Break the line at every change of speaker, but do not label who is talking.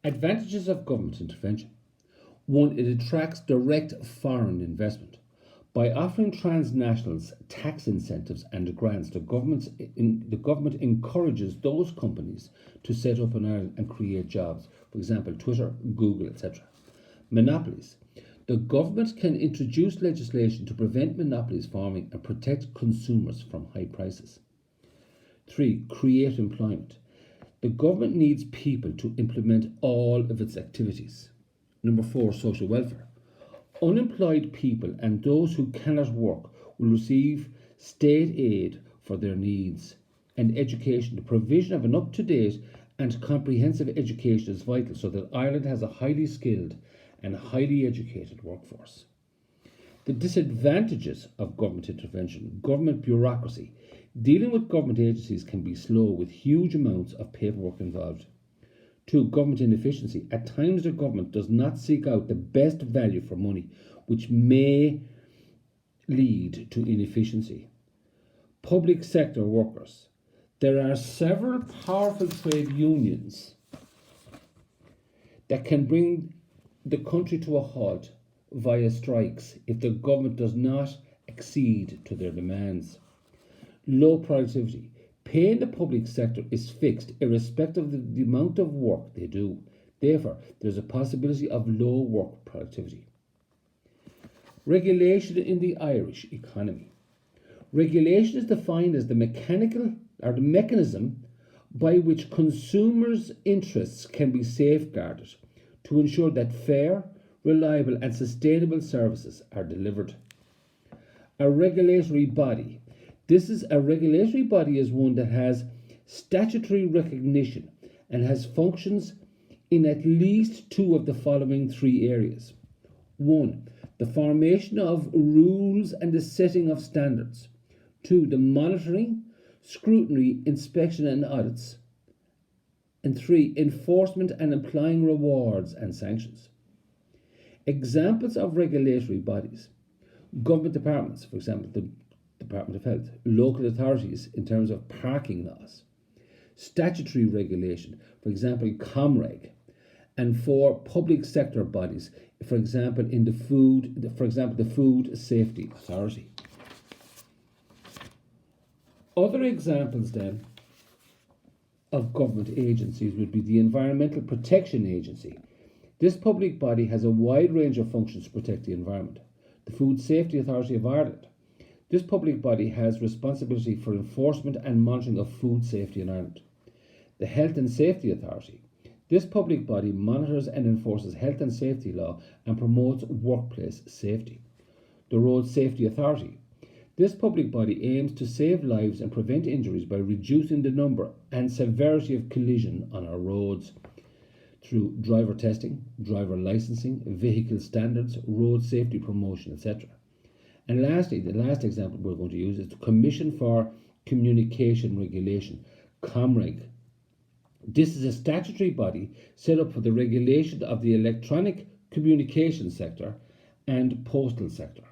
Advantages of government intervention. One, it attracts direct foreign investment. By offering transnationals tax incentives and grants, the government encourages those companies to set up in Ireland and create jobs. For example, Twitter, Google, etc. Monopolies. The government can introduce legislation to prevent monopolies forming and protect consumers from high prices. 3. Create employment. The government needs people to implement all of its activities. Number 4. Social welfare. Unemployed people and those who cannot work will receive state aid for their needs. And education. The provision of an up-to-date and comprehensive education is vital so that Ireland has a highly skilled and highly educated workforce. The disadvantages of government intervention. Government bureaucracy. Dealing with government agencies can be slow with huge amounts of paperwork involved. 2. Government inefficiency. At times the government does not seek out the best value for money, which may lead to inefficiency. Public sector workers. There are several powerful trade unions that can bring the country to a halt via strikes if the government does not accede to their demands. Low productivity. Pay in the public sector is fixed irrespective of the amount of work they do. Therefore, there is a possibility of low work productivity. Regulation in the Irish economy. Regulation is defined as the mechanism by which consumers' interests can be safeguarded to ensure that fair, reliable and sustainable services are delivered. A regulatory body. A regulatory body is one that has statutory recognition and has functions in at least two of the following three areas. 1. The formation of rules and the setting of standards. 2. The monitoring, scrutiny, inspection and audits. And 3. Enforcement and applying rewards and sanctions. Examples of regulatory bodies. Government departments, for example, the Department of Health. Local authorities in terms of parking laws. Statutory regulation, for example, ComReg. And 4. Public sector bodies, for example, the Food Safety Authority. Other examples then of government agencies would be the Environmental Protection Agency. This public body has a wide range of functions to protect the environment. The Food Safety Authority of Ireland. This public body has responsibility for enforcement and monitoring of food safety in Ireland. The Health and Safety Authority. This public body monitors and enforces health and safety law and promotes workplace safety. The Road Safety Authority. This public body aims to save lives and prevent injuries by reducing the number and severity of collision on our roads through driver testing, driver licensing, vehicle standards, road safety promotion, etc. And lastly, the last example we're going to use is the Commission for Communication Regulation, ComReg. This is a statutory body set up for the regulation of the electronic communication sector and postal sector.